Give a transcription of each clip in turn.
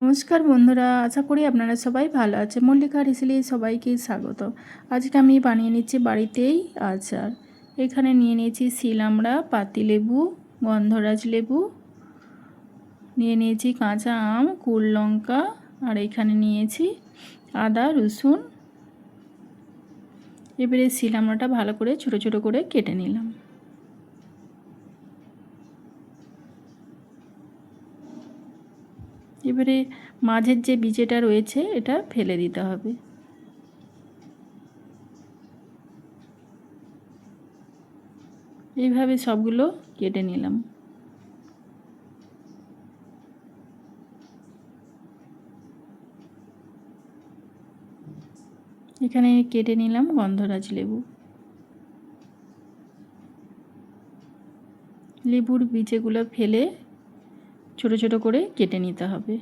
নমস্কার বন্ধুরা, আশা করি আপনারা সবাই ভালো আছেন। মল্লিকা রেসিপি সবাইকে স্বাগত। আজকে আমি বানিয়ে নিচ্ছি বাড়িতেই আচার। এখানে নিয়ে নিয়েছি শিল-আমড়া, পাতিলেবু, গন্ধরাজ লেবু, নিয়ে নিয়েছি কাঁচা আম, কুল লঙ্কা, আর এখানে নিয়েছি আদা রসুন। এবারে শিল-আমড়াটা ভালো করে ছোটো ছোটো করে কেটে নিলাম। এবারে মাঝের যে বীজটা রয়েছে এটা ফেলে দিতে হবে। এইভাবে সবগুলো কেটে নিলাম। এখানে কেটে নিলাম গন্ধরাজ লেবু। লেবুর বীজগুলো ফেলে ছোট ছোট করে কেটে নিতে হবে।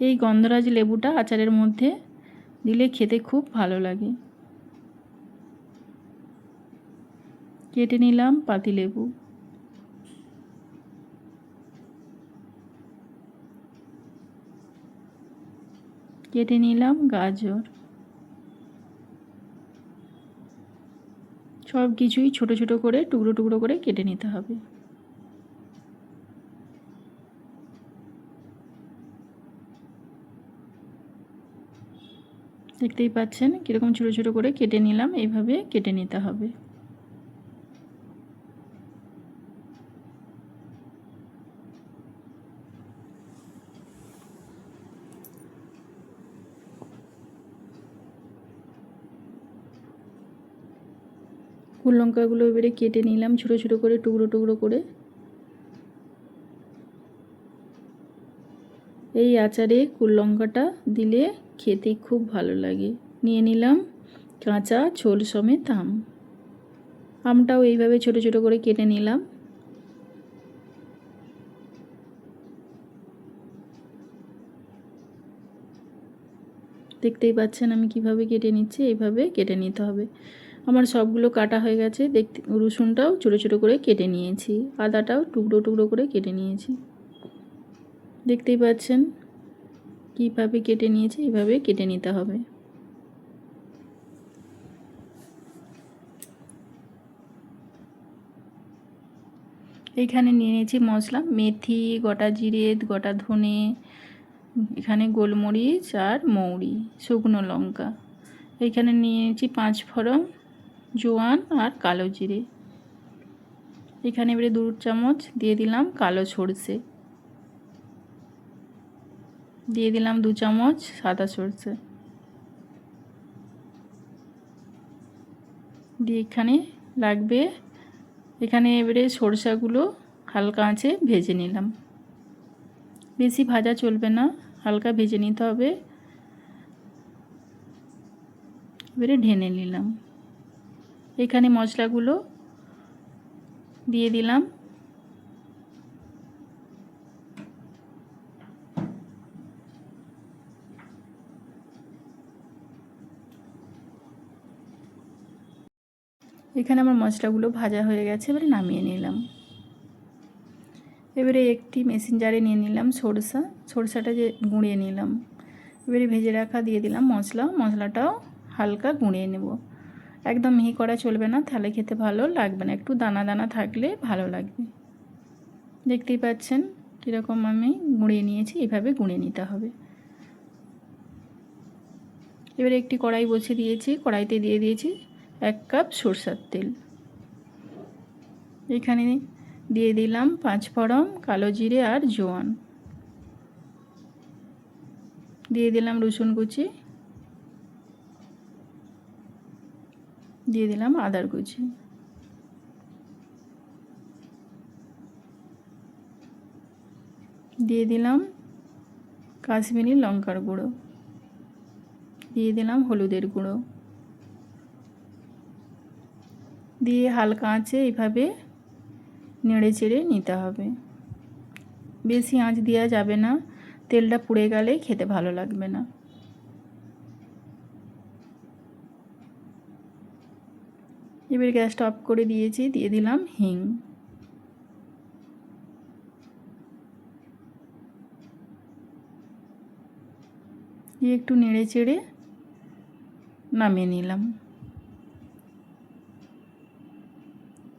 এই গন্ধরাজ লেবুটা আচারের মধ্যে দিলে খেতে খুব ভালো লাগে। কেটে নিলাম পাতিলেবু। কেটে নিলাম গাজর। সব কিছুই ছোট ছোট করে টুকরো টুকরো করে কেটে নিতে হবে। দেখতেই পাচ্ছেন কীরকম ছোট ছোট করে কেটে নিলাম। এইভাবে কেটে নিতে হবে। কুল লঙ্কাগুলো এবারে কেটে নিলাম ছোট ছোট করে টুকরো টুকরো করে। এই আচারে কুল লঙ্কাটা দিলে খেতে খুব ভালো লাগে। নিয়ে নিলাম কাঁচা ঝোল সমেত আম। আমটাও এইভাবে ছোট ছোট করে কেটে নিলাম। দেখতেই পাচ্ছেন আমি কিভাবে কেটে নিচ্ছি। এইভাবে কেটে নিতে হবে। আমার সবগুলো কাটা হয়ে গেছে। দেখতে রসুনটাও ছোট ছোট করে কেটে নিয়েছি, আদাটাও টুকরো টুকরো করে কেটে নিয়েছি। দেখতেই পাচ্ছেন কিভাবে কেটে নিয়েছি। এইভাবে কেটে নিতে হবে। এইখানে নিয়ে নিয়েছি মশলা, মেথি, গোটা জিরে, গোটা ধনে, এখানে গোলমরিচ আর মৌরি, শুকনো লঙ্কা। এইখানে নিয়ে নিয়েছি 5 ফোড়ন, জোয়ান আর কালো জিরে। এখানে এবারে 2 চামচ দিয়ে দিলাম কালো সরষে, দিয়ে দিলাম 2 চামচ সাদা সরষে, দিয়ে এখানে লাগবে। এখানে এবারে সরষাগুলো হালকা আঁচে ভেজে নিলাম। বেশি ভাজা চলবে না, হালকা ভেজে নিতে হবে। এবারে ঢেলে নিলাম। এখানে মশলাগুলো দিয়ে দিলাম। এখানে আমার মশলাগুলো ভাজা হয়ে গেছে। এবারে নামিয়ে নিলাম। এবারে একটি মেশিন জারে নিয়ে নিলাম সরষাটা যে গুঁড়িয়ে নিলাম। এবারে ভেজে রাখা দিয়ে দিলাম মশলাটাও হালকা গুঁড়িয়ে নেব। একদম মিহি করা চলবে না, তাহলে খেতে ভালো লাগবে না। একটু দানা দানা থাকলে ভালো লাগবে। দেখতেই পাচ্ছেন কীরকম আমি গুঁড়িয়ে নিয়েছি। এভাবে গুঁড়িয়ে নিতে হবে। এবারে একটি কড়াই বসিয়ে দিয়েছি। কড়াইতে দিয়ে দিয়েছি 1 কাপ সরষের তেল। এখানে দিয়ে দিলাম 5 ফোড়ন, কালো জিরে আর জোয়ান, দিয়ে দিলাম রসুন কুচি, দিয়ে দিলাম আদার কুচি, দিয়ে দিলাম কাশ্মীরি লঙ্কার গুঁড়ো, দিয়ে দিলাম হলুদের গুঁড়ো, দিয়ে হালকা আঁচে এইভাবে নেড়ে চেড়ে নিতে হবে। বেশি আঁচ দেওয়া যাবে না, তেলটা পুড়ে গেলে খেতে ভালো লাগবে না। এবার গ্যাসটা অফ করে দিয়েছি। দিয়ে দিলাম হিং, দিয়ে একটু নেড়ে চেড়ে নামিয়ে নিলাম।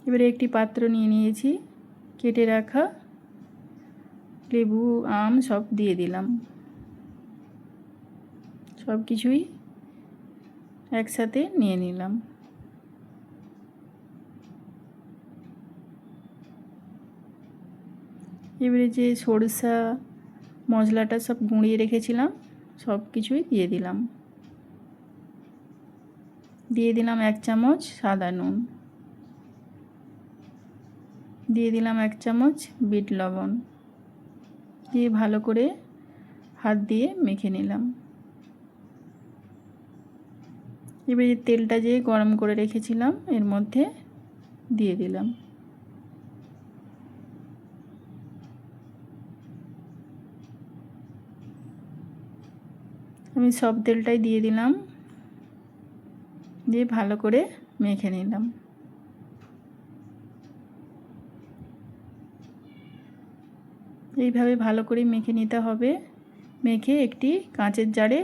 এবারে একটি পাত্র নিয়ে নিয়েছি, কেটে রাখা লেবু আম সব দিয়ে দিলাম। সব কিছুই একসাথে নিয়ে নিলাম। এবারে যে সরষা মশলাটা সব গুঁড়িয়ে রেখেছিলাম সব কিছুই দিয়ে দিলাম। দিয়ে দিলাম 1 চামচ সাদা নুন, দিয়ে দিলাম 1 চামচ বিট লবণ, দিয়ে ভালো করে হাত দিয়ে মেখে নিলাম। এবারে তেলটা যে গরম করে রেখেছিলাম এর মধ্যে দিয়ে দিলাম। আমি সব তেলটাই দিয়ে দিলাম, দিয়ে ভালো করে মেখে নিলাম। এইভাবে ভালো করে মেখে নিতে হবে। মেখে একটি কাঁচের জারে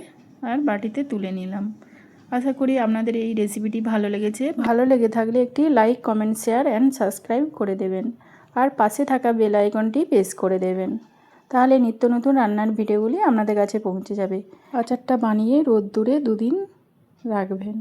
আর বাটিতে তুলে নিলাম। আশা করি আপনাদের এই রেসিপিটি ভালো লেগেছে। ভালো লেগে থাকলে একটি like, comment, share and subscribe করে দেবেন। আর পাশে থাকা বেল আইকনটি প্রেস করে দেবেন। তাহলে নিত্য নতুন রান্নার ভিডিওগুলি আপনাদের কাছে পৌঁছে যাবে। আচারটা বানিয়ে রোদ্দুরে 2 দিন রাখবেন।